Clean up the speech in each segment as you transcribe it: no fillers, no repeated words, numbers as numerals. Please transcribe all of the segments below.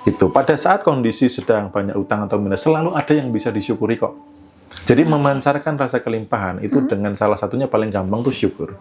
Itu pada saat kondisi sedang banyak utang atau minus, selalu ada yang bisa disyukuri kok. Jadi memancarkan rasa kelimpahan itu dengan salah satunya paling gampang tuh syukur.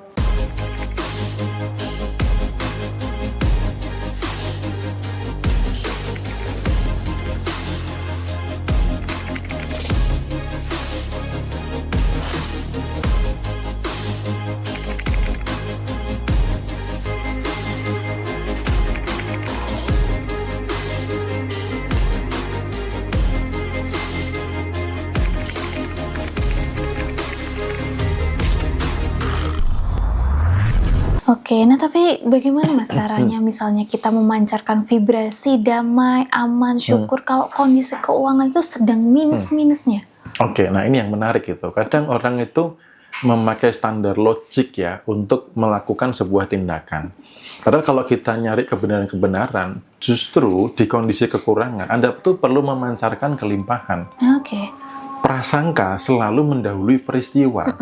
Oke, nah tapi bagaimana Mas caranya misalnya kita memancarkan vibrasi damai, aman, syukur kalau kondisi keuangan itu sedang minus-minusnya? Oke, nah ini yang menarik gitu. Kadang orang itu memakai standar logik ya untuk melakukan sebuah tindakan. Padahal kalau kita nyari kebenaran-kebenaran, justru di kondisi kekurangan, Anda tuh perlu memancarkan kelimpahan. Oke. Prasangka selalu mendahului peristiwa.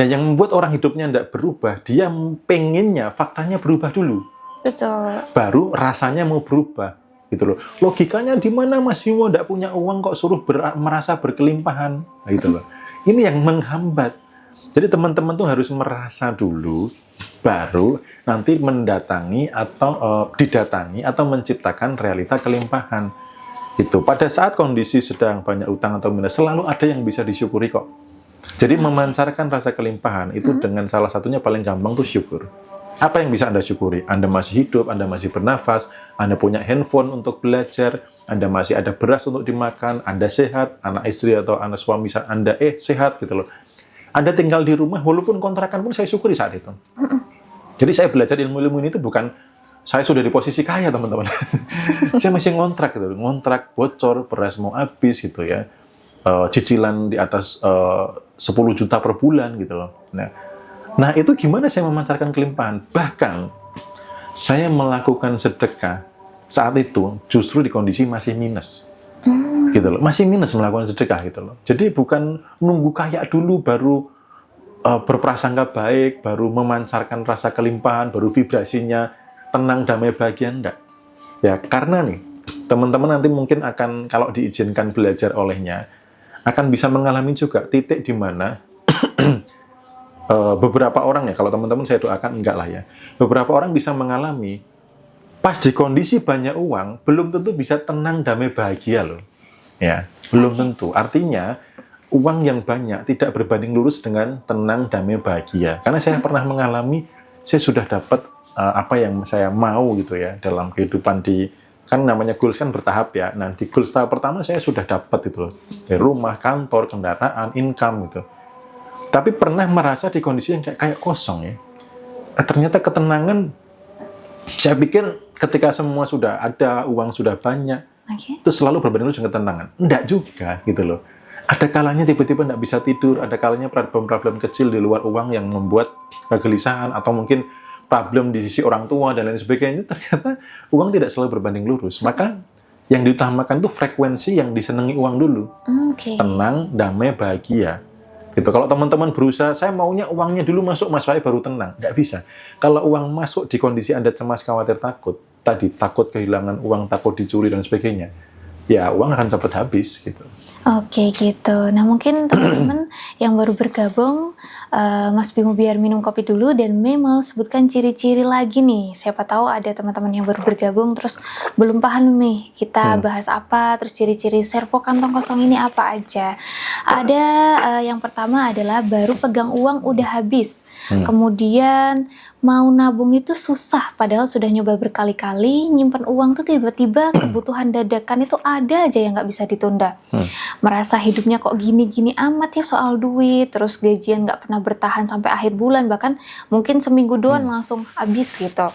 Nah, yang membuat orang hidupnya tidak berubah, dia pengennya faktanya berubah dulu. Betul. Baru rasanya mau berubah. Gitu loh. Logikanya di mana Mas Bimo tidak punya uang kok suruh merasa berkelimpahan. Nah, gitu loh. Ini yang menghambat. Jadi teman-teman tuh harus merasa dulu, baru nanti mendatangi atau didatangi atau menciptakan realita kelimpahan. Itu pada saat kondisi sedang banyak utang atau minus, selalu ada yang bisa disyukuri kok. Jadi memancarkan rasa kelimpahan itu dengan salah satunya paling gampang tuh syukur. Apa yang bisa Anda syukuri? Anda masih hidup, Anda masih bernafas, Anda punya handphone untuk belajar, Anda masih ada beras untuk dimakan, Anda sehat, anak istri atau anak suami Anda sehat gitu loh. Anda tinggal di rumah, walaupun kontrakan pun saya syukuri saat itu. Jadi saya belajar ilmu-ilmu ini itu bukan saya sudah di posisi kaya teman-teman. Saya masih ngontrak gitu, ngontrak bocor, beras mau habis gitu ya. Cicilan di atas 10 juta per bulan gitu loh. Nah itu gimana saya memancarkan kelimpahan? Bahkan saya melakukan sedekah saat itu justru di kondisi masih minus. Gitu loh. Masih minus melakukan sedekah gitu loh. Jadi bukan nunggu kaya dulu baru berprasangka baik, baru memancarkan rasa kelimpahan, baru vibrasinya tenang, damai, bahagia, enggak. Ya, karena nih, teman-teman nanti mungkin akan, kalau diizinkan belajar olehnya, akan bisa mengalami juga titik di mana beberapa orang ya, kalau teman-teman saya doakan enggak lah ya, beberapa orang bisa mengalami, pas di kondisi banyak uang, belum tentu bisa tenang, damai, bahagia loh. Ya, belum tentu. Artinya, uang yang banyak tidak berbanding lurus dengan tenang, damai, bahagia. Karena saya pernah mengalami, saya sudah dapat apa yang saya mau gitu ya dalam kehidupan kan namanya goals kan bertahap ya. Nah di goals tahap pertama saya sudah dapat gitu loh, dari rumah, kantor, kendaraan, income gitu. Tapi pernah merasa di kondisi yang kayak kosong ya. Ternyata ketenangan, saya pikir ketika semua sudah ada, uang sudah banyak, itu selalu berbanding lurus dengan ketenangan. Enggak juga gitu loh. Ada kalanya tiba-tiba enggak bisa tidur, ada kalanya problem-problem kecil di luar uang yang membuat kegelisahan atau mungkin problem di sisi orang tua dan lain sebagainya, ternyata uang tidak selalu berbanding lurus. Maka yang diutamakan itu frekuensi yang disenangi uang dulu. Tenang, damai, bahagia. Gitu. Kalau teman-teman berusaha, saya maunya uangnya dulu masuk, Mas Fai baru tenang. Nggak bisa. Kalau uang masuk di kondisi Anda cemas, khawatir, takut, tadi takut kehilangan uang, takut dicuri dan sebagainya, ya uang akan cepat habis gitu. Oke gitu. Nah mungkin teman-teman yang baru bergabung, Mas Bimo biar minum kopi dulu dan Mei mau sebutkan ciri-ciri lagi nih. Siapa tahu ada teman-teman yang baru bergabung terus belum paham nih kita bahas apa, terus ciri-ciri servo kantong kosong ini apa aja. Ada yang pertama adalah baru pegang uang udah habis. Kemudian mau nabung itu susah, padahal sudah nyoba berkali-kali, nyimpan uang tuh tiba-tiba kebutuhan dadakan itu ada aja yang nggak bisa ditunda. Merasa hidupnya kok gini-gini amat ya soal duit, terus gajian nggak pernah bertahan sampai akhir bulan, bahkan mungkin seminggu doang langsung habis gitu.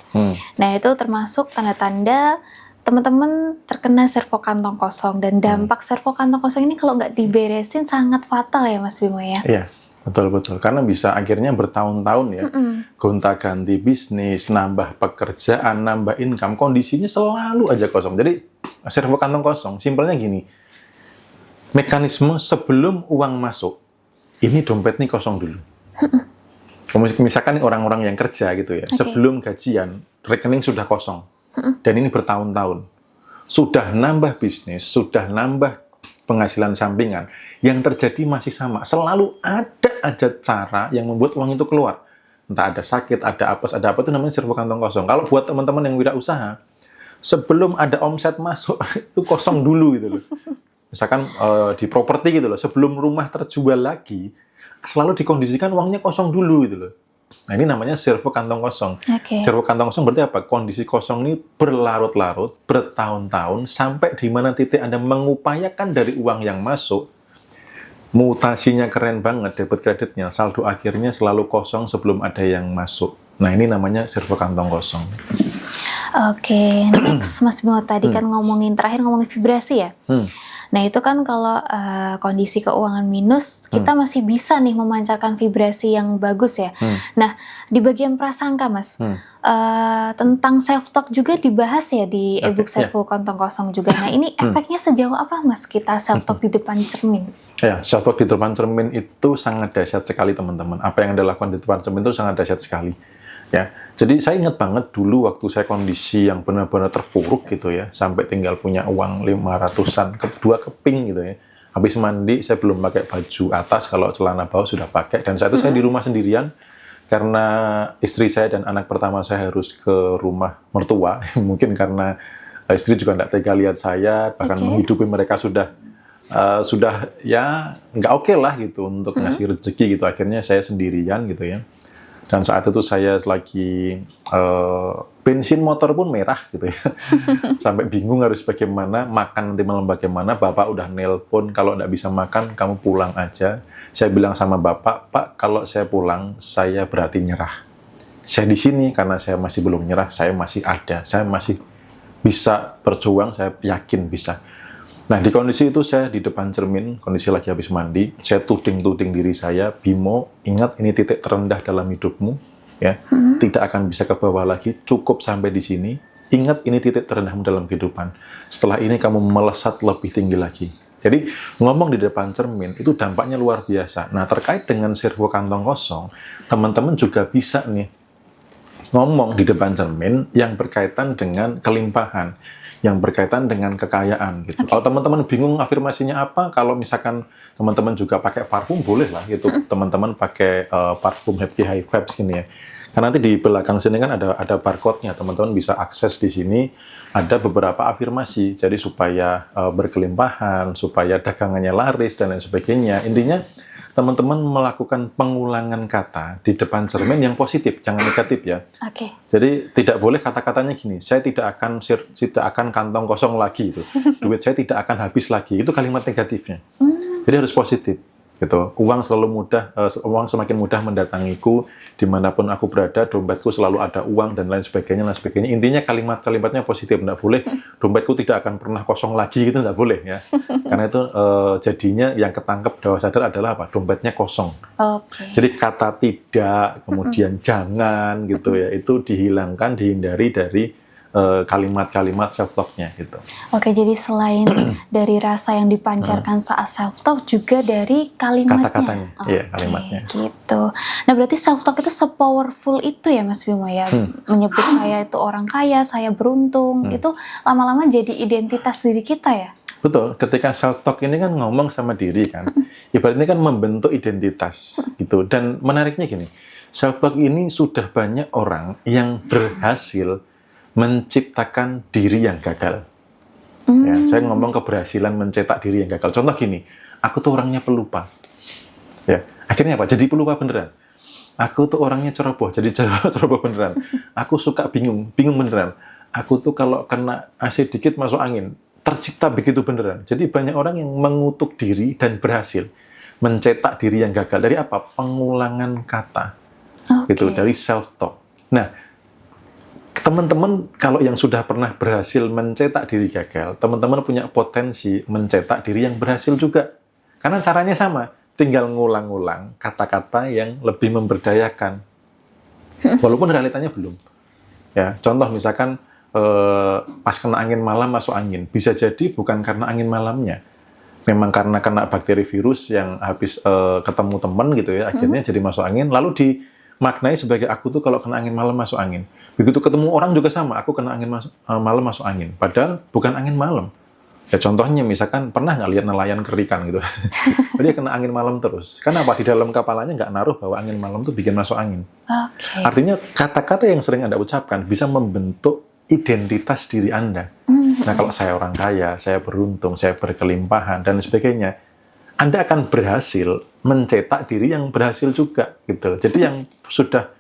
Nah itu termasuk tanda-tanda teman-teman terkena servo kantong kosong, dan dampak servo kantong kosong ini kalau nggak diberesin sangat fatal ya Mas Bimo ya? Iya. Betul-betul, karena bisa akhirnya bertahun-tahun ya, gonta-ganti bisnis, nambah pekerjaan, nambah income, kondisinya selalu aja kosong. Jadi, servo kantong kosong, simpelnya gini, mekanisme sebelum uang masuk, ini dompet nih kosong dulu. Misalkan orang-orang yang kerja gitu ya, sebelum gajian, rekening sudah kosong, dan ini bertahun-tahun. sudah nambah bisnis, sudah nambah penghasilan sampingan, yang terjadi masih sama. Selalu ada aja cara yang membuat uang itu keluar. Entah ada sakit, ada apes, ada apa, itu namanya servo kantong kosong. Kalau buat teman-teman yang wirausaha, sebelum ada omset masuk, itu kosong dulu gitu loh. Misalkan di properti gitu loh, sebelum rumah terjual lagi, selalu dikondisikan uangnya kosong dulu gitu loh. Nah, ini namanya servo kantong kosong. Servo kantong kosong berarti apa? Kondisi kosong ini berlarut-larut, bertahun-tahun, sampai di mana titik Anda mengupayakan dari uang yang masuk, mutasinya keren banget, debit kreditnya, saldo akhirnya selalu kosong sebelum ada yang masuk. Nah, ini namanya servo kantong kosong. Oke, next Mas Bimo tadi kan terakhir ngomongin vibrasi ya. Nah itu kan kalau kondisi keuangan minus, kita masih bisa nih memancarkan vibrasi yang bagus ya. Nah di bagian prasangka Mas, tentang self-talk juga dibahas ya di ebook Servo Kantong Kosong juga. Nah ini efeknya sejauh apa Mas kita self-talk di depan cermin? Ya, self-talk di depan cermin itu sangat dahsyat sekali teman-teman. Apa yang Anda lakukan di depan cermin itu sangat dahsyat sekali. Ya, jadi saya ingat banget dulu waktu saya kondisi yang benar-benar terpuruk gitu ya, sampai tinggal punya uang 500-an, 2 keping gitu ya. Habis mandi saya belum pakai baju atas, kalau celana bawah sudah pakai. Dan saat itu saya di rumah sendirian karena istri saya dan anak pertama saya harus ke rumah mertua. Mungkin karena istri juga tidak tega lihat saya, bahkan menghidupi mereka sudah ya nggak oke lah gitu untuk ngasih rezeki gitu. Akhirnya saya sendirian gitu ya. Dan saat itu saya lagi bensin motor pun merah gitu ya. Sampai bingung harus bagaimana, makan nanti malam bagaimana. Bapak udah nelpon, kalau nggak bisa makan, kamu pulang aja. Saya bilang sama Bapak, Pak, kalau saya pulang, saya berarti nyerah. Saya di sini karena saya masih belum nyerah, saya masih ada. Saya masih bisa berjuang, saya yakin bisa. Nah, di kondisi itu saya di depan cermin, kondisi lagi habis mandi, saya tuding-tuding diri saya, Bimo, ingat ini titik terendah dalam hidupmu, ya, tidak akan bisa ke bawah lagi, cukup sampai di sini, ingat ini titik terendahmu dalam kehidupan, setelah ini kamu melesat lebih tinggi lagi. Jadi, ngomong di depan cermin, itu dampaknya luar biasa. Nah, terkait dengan servo kantong kosong, teman-teman juga bisa nih, ngomong di depan cermin yang berkaitan dengan kelimpahan, yang berkaitan dengan kekayaan gitu. Kalau teman-teman bingung afirmasinya apa, kalau misalkan teman-teman juga pakai parfum boleh lah gitu. Teman-teman pakai parfum Happy High Vibes gini ya. Karena nanti di belakang sini kan ada barcode-nya, teman-teman bisa akses di sini. Ada beberapa afirmasi, jadi supaya berkelimpahan, supaya dagangannya laris dan lain sebagainya. Intinya teman-teman melakukan pengulangan kata di depan cermin yang positif, jangan negatif ya. Jadi tidak boleh kata-katanya gini, saya tidak akan kantong kosong lagi itu. Duit saya tidak akan habis lagi. Itu kalimat negatifnya. Jadi harus positif gitu. Uang semakin mudah mendatangiku dimanapun aku berada, dompetku selalu ada uang dan lain sebagainya. Intinya kalimat-kalimatnya positif, tidak boleh dompetku tidak akan pernah kosong lagi gitu, tidak boleh ya. Karena itu jadinya yang ketangkep bawah sadar adalah apa? Dompetnya kosong. Jadi kata tidak, kemudian jangan gitu ya, itu dihilangkan, dihindari dari kalimat-kalimat self-talk-nya gitu. Jadi selain dari rasa yang dipancarkan saat self-talk, juga dari kalimatnya. Kata-katanya, iya kalimatnya. Gitu. Nah berarti self-talk itu se-powerful itu ya Mas Bimo ya? Menyebut saya itu orang kaya, saya beruntung, itu lama-lama jadi identitas diri kita ya? Betul, ketika self-talk ini kan ngomong sama diri kan, ibaratnya kan membentuk identitas gitu. Dan menariknya gini, self-talk ini sudah banyak orang yang berhasil menciptakan diri yang gagal. Ya, saya ngomong keberhasilan mencetak diri yang gagal. Contoh gini, aku tuh orangnya pelupa. Ya, akhirnya apa? Jadi pelupa beneran. Aku tuh orangnya ceroboh, jadi ceroboh beneran. Aku suka bingung beneran. Aku tuh kalau kena AC dikit masuk angin, tercipta begitu beneran. Jadi banyak orang yang mengutuk diri dan berhasil mencetak diri yang gagal. Dari apa? Pengulangan kata. Gitu, dari self-talk. Nah, teman-teman kalau yang sudah pernah berhasil mencetak diri gagal, teman-teman punya potensi mencetak diri yang berhasil juga. Karena caranya sama, tinggal ngulang-ngulang kata-kata yang lebih memberdayakan. Walaupun realitanya belum. Ya, contoh misalkan pas kena angin malam masuk angin, bisa jadi bukan karena angin malamnya. Memang karena kena bakteri virus yang habis ketemu teman gitu ya, akhirnya jadi masuk angin, lalu dimaknai sebagai aku tuh kalau kena angin malam masuk angin. Begitu ketemu orang juga sama, aku kena angin malam masuk angin. Padahal bukan angin malam. Ya contohnya misalkan pernah nggak lihat nelayan kerikan gitu. Dia kena angin malam terus. Kenapa? Di dalam kepalanya nggak naruh bahwa angin malam tuh bikin masuk angin. Oke. Artinya kata-kata yang sering Anda ucapkan bisa membentuk identitas diri Anda. Nah kalau saya orang kaya, saya beruntung, saya berkelimpahan, dan sebagainya, Anda akan berhasil mencetak diri yang berhasil juga. Gitu. Jadi yang sudah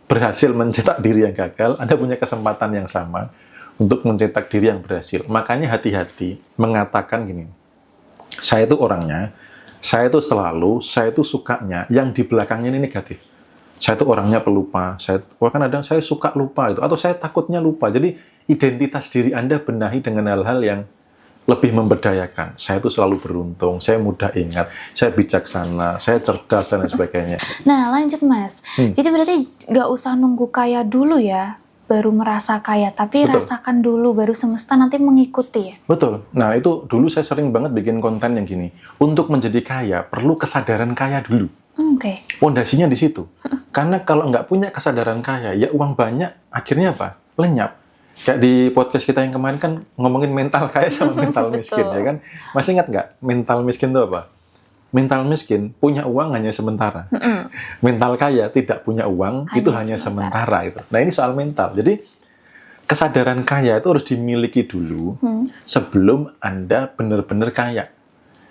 berhasil mencetak diri yang gagal, Anda punya kesempatan yang sama untuk mencetak diri yang berhasil. Makanya hati-hati mengatakan gini, saya itu orangnya, saya itu sukanya, yang di belakangnya ini negatif. Saya itu orangnya pelupa, bahkan kadang saya suka lupa itu, atau saya takutnya lupa. Jadi identitas diri Anda benahi dengan hal-hal yang lebih memberdayakan. Saya itu selalu beruntung, saya mudah ingat, saya bijaksana, saya cerdas, dan lain sebagainya. Nah, lanjut Mas. Jadi berarti nggak usah nunggu kaya dulu ya, baru merasa kaya, tapi Betul. rasakan dulu, baru semesta nanti mengikuti ya? Betul. Nah, itu dulu saya sering banget bikin konten yang gini. Untuk menjadi kaya, perlu kesadaran kaya dulu. Oke. Pondasinya di situ. Karena kalau nggak punya kesadaran kaya, ya uang banyak, akhirnya apa? Lenyap. Kayak di podcast kita yang kemarin kan ngomongin mental kaya sama mental miskin, ya kan? Masih ingat nggak? Mental miskin itu apa? Mental miskin punya uang hanya sementara. Mental kaya tidak punya uang, itu hanya sementara. Itu. Nah ini soal mental. Jadi kesadaran kaya itu harus dimiliki dulu sebelum Anda benar-benar kaya.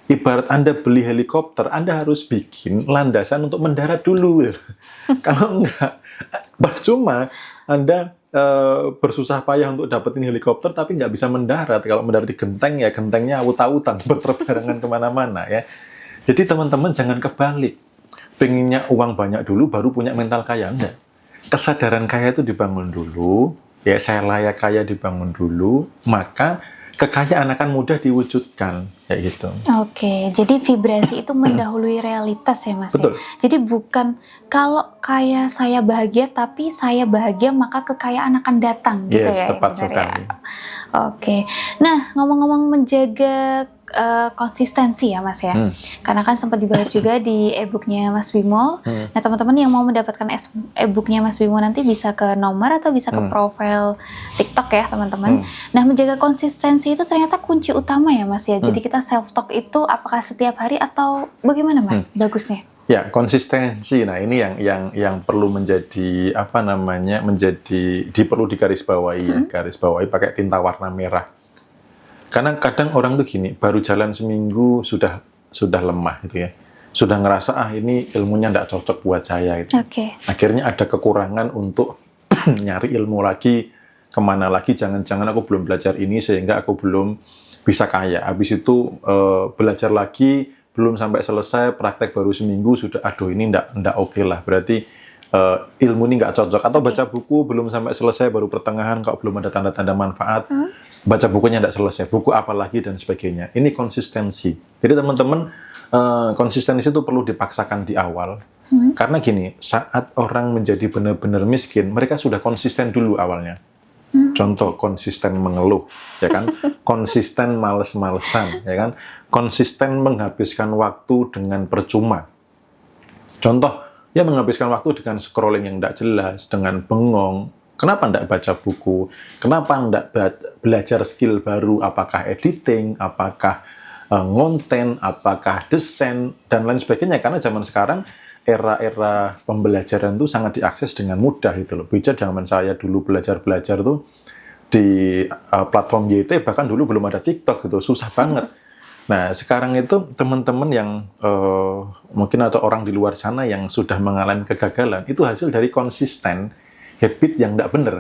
Ibarat Anda beli helikopter, Anda harus bikin landasan untuk mendarat dulu. Kalau enggak, percuma Anda bersusah payah untuk dapetin helikopter tapi nggak bisa mendarat. Kalau mendarat di genteng, ya gentengnya awut-awutan berterbangan kemana-mana ya. Jadi teman-teman jangan kebalik. Pengennya uang banyak dulu baru punya mental kaya. Enggak. Kesadaran kaya itu dibangun dulu. Ya saya layak kaya dibangun dulu. Maka kekayaan akan mudah diwujudkan. Kayak gitu. Oke, jadi vibrasi itu mendahului realitas ya Mas. Betul. Ya? Jadi bukan kalau kaya saya bahagia, tapi saya bahagia maka kekayaan akan datang gitu ya. Tepat benar sekali. Ya? Oke, nah ngomong-ngomong menjaga konsistensi ya Mas ya, karena kan sempat dibahas juga di e-booknya Mas Bimo. Nah teman-teman yang mau mendapatkan e-booknya Mas Bimo nanti bisa ke nomor atau bisa ke profil TikTok ya teman-teman. Nah menjaga konsistensi itu ternyata kunci utama ya Mas ya. Jadi kita self-talk itu apakah setiap hari atau bagaimana Mas bagusnya? Ya, konsistensi. Nah, ini yang perlu menjadi perlu digarisbawahi ya, garisbawahi pakai tinta warna merah. Karena kadang orang tuh gini, baru jalan seminggu sudah lemah gitu ya. Sudah ngerasa ini ilmunya nggak cocok buat saya gitu. Oke. Akhirnya ada kekurangan untuk nyari ilmu lagi, kemana lagi, jangan-jangan aku belum belajar ini sehingga aku belum bisa kaya. Habis itu belajar lagi, belum sampai selesai, praktek baru seminggu, sudah aduh ini ndak oke lah. Berarti ilmu ini nggak cocok. Atau baca buku belum sampai selesai, baru pertengahan, kalau belum ada tanda-tanda manfaat, baca bukunya nggak selesai, buku apa lagi, dan sebagainya. Ini konsistensi. Jadi teman-teman, konsistensi itu perlu dipaksakan di awal. Karena gini, saat orang menjadi benar-benar miskin, mereka sudah konsisten dulu awalnya. Contoh, konsisten mengeluh, ya kan? Konsisten males-malesan, ya kan? Konsisten menghabiskan waktu dengan percuma. Contoh, ya menghabiskan waktu dengan scrolling yang tidak jelas, dengan bengong. Kenapa tidak baca buku? Kenapa tidak belajar skill baru? Apakah editing? Apakah ngonten? Apakah desain? Dan lain sebagainya. Karena zaman sekarang, era-era pembelajaran itu sangat diakses dengan mudah gitu loh. Bisa zaman saya dulu belajar tuh di platform YT, bahkan dulu belum ada TikTok gitu, susah banget. Nah, sekarang itu teman-teman yang mungkin atau orang di luar sana yang sudah mengalami kegagalan, itu hasil dari konsisten habit yang tidak benar,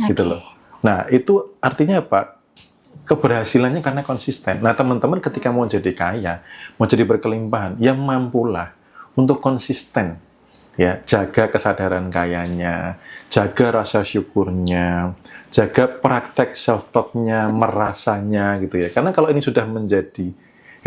gitu loh. Nah, itu artinya apa? Keberhasilannya karena konsisten. Nah, teman-teman ketika mau jadi kaya, mau jadi berkelimpahan, ya mampulah untuk konsisten, ya jaga kesadaran kayanya, jaga rasa syukurnya, jaga praktek self-talk-nya, merasanya, gitu ya. Karena kalau ini sudah menjadi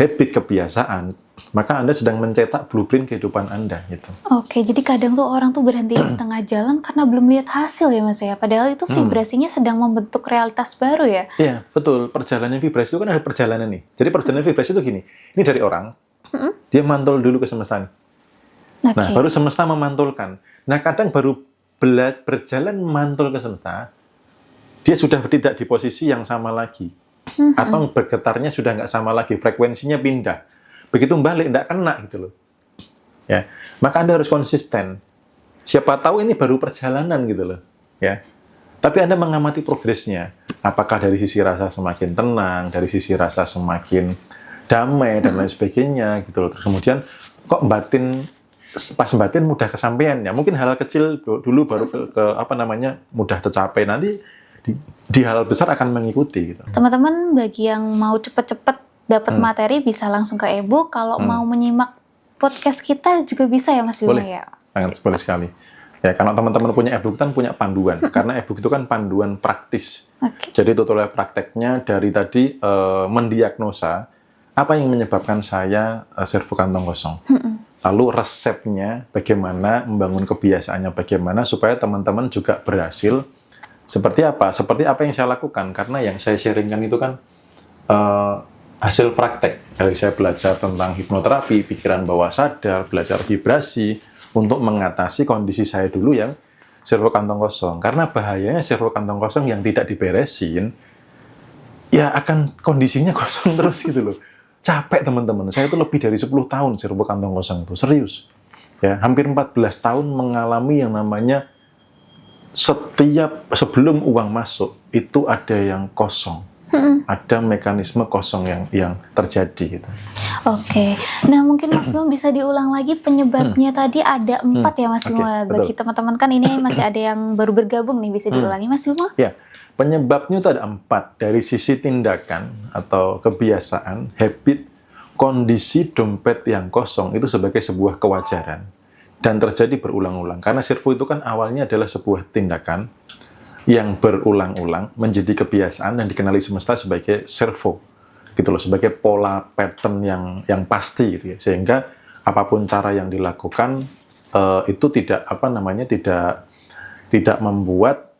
habit, kebiasaan, maka Anda sedang mencetak blueprint kehidupan Anda gitu. Oke, jadi kadang tuh orang tuh berhenti di tengah jalan karena belum lihat hasil ya Mas ya. Padahal itu vibrasinya sedang membentuk realitas baru ya. Iya, betul. Perjalanan vibrasi itu kan ada perjalanan nih. Jadi perjalanan vibrasi itu gini. Ini dari orang, dia mantul dulu ke semesta nih. Nah, baru semesta memantulkan. Nah, kadang baru berjalan mantul ke semesta, dia sudah tidak di posisi yang sama lagi. Atau bergetarnya sudah nggak sama lagi, frekuensinya pindah. Begitu balik, nggak kena gitu loh. Ya, maka Anda harus konsisten. Siapa tahu ini baru perjalanan gitu loh. Ya, tapi Anda mengamati progresnya. Apakah dari sisi rasa semakin tenang, dari sisi rasa semakin damai dan lain sebagainya gitu loh. Terus kemudian kok pas batin mudah kesampaian ya. Mungkin hal kecil dulu baru ke mudah tercapai. Nanti di hal besar akan mengikuti gitu. Teman-teman bagi yang mau cepet-cepet dapat materi bisa langsung ke e-book. Kalau mau menyimak podcast kita juga bisa ya Mas Bimo ya. Sangat boleh sekali. Ya, kalau teman-teman punya e-book kan punya panduan. Karena e-book itu kan panduan praktis. Jadi tutorial prakteknya dari tadi mendiagnosa apa yang menyebabkan saya servo kantong kosong. Lalu resepnya bagaimana, membangun kebiasaannya bagaimana supaya teman-teman juga berhasil. Seperti apa? Seperti apa yang saya lakukan. Karena yang saya sharingkan itu kan hasil praktek. Dari saya belajar tentang hipnoterapi, pikiran bawah sadar, belajar vibrasi, untuk mengatasi kondisi saya dulu yang servo kantong kosong. Karena bahayanya servo kantong kosong yang tidak diberesin, ya akan kondisinya kosong terus gitu loh. Capek teman-teman. Saya itu lebih dari 10 tahun servo kantong kosong itu. Serius. Ya, hampir 14 tahun mengalami yang namanya sebelum uang masuk, itu ada yang kosong. Ada mekanisme kosong yang terjadi gitu. Oke. Nah, mungkin Mas Bimo bisa diulang lagi penyebabnya tadi ada 4 ya Mas Bimo. Bagi teman-teman kan ini masih ada yang baru bergabung nih, bisa diulangi Mas Bimo? Ya, penyebabnya itu ada 4. Dari sisi tindakan atau kebiasaan, habit, kondisi dompet yang kosong itu sebagai sebuah kewajaran. Dan terjadi berulang-ulang. Karena servo itu kan awalnya adalah sebuah tindakan yang berulang-ulang menjadi kebiasaan dan dikenali semesta sebagai servo. Gitu loh, sebagai pola pattern yang pasti gitu ya. Sehingga apapun cara yang dilakukan itu tidak membuat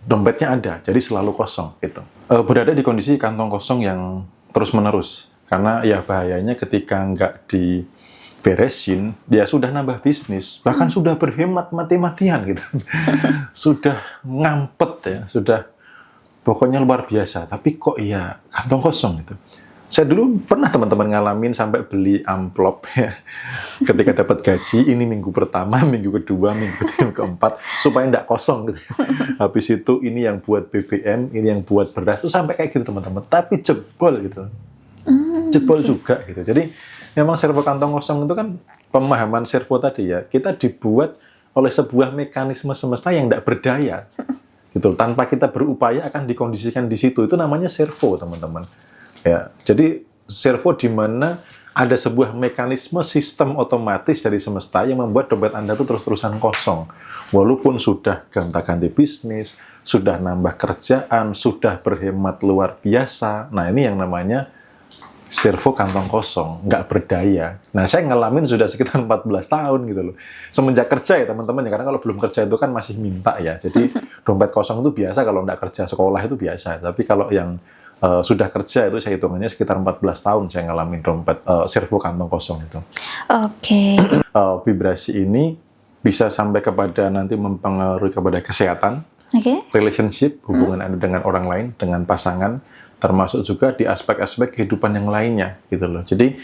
dompetnya ada, jadi selalu kosong gitu. Berada di kondisi kantong kosong yang terus-menerus. Karena ya bahayanya ketika nggak diberesin, dia sudah nambah bisnis, bahkan sudah berhemat mati-matian gitu. Sudah ngampet ya, sudah pokoknya luar biasa, tapi kok ya kantong kosong gitu. Saya dulu pernah teman-teman ngalamin sampai beli amplop ya. Ketika dapat gaji, ini minggu pertama, minggu kedua, minggu ketiga, keempat, supaya nggak kosong gitu. Habis itu ini yang buat BBM, ini yang buat beras, itu sampai kayak gitu teman-teman. Tapi jebol gitu. Jebol juga gitu. Jadi memang servo kantong kosong itu kan pemahaman servo tadi ya. Kita dibuat oleh sebuah mekanisme semesta yang nggak berdaya. Gitu. Tanpa kita berupaya akan dikondisikan di situ. Itu namanya servo, teman-teman. Ya, jadi servo di mana ada sebuah mekanisme sistem otomatis dari semesta yang membuat dompet Anda itu terus-terusan kosong. Walaupun sudah gonta-ganti bisnis, sudah nambah kerjaan, sudah berhemat luar biasa. Nah, ini yang namanya servo kantong kosong, nggak berdaya. Nah, saya ngalamin sudah sekitar 14 tahun gitu loh. Semenjak kerja ya teman-teman, karena kalau belum kerja itu kan masih minta ya. Jadi dompet kosong itu biasa kalau nggak kerja sekolah itu biasa. Tapi kalau yang sudah kerja itu saya hitungannya sekitar 14 tahun saya ngalamin dompet servo kantong kosong itu. Oke. Vibrasi ini bisa sampai kepada nanti mempengaruhi kepada kesehatan, relationship, hubungan Anda dengan orang lain, dengan pasangan, termasuk juga di aspek-aspek kehidupan yang lainnya gitu loh. Jadi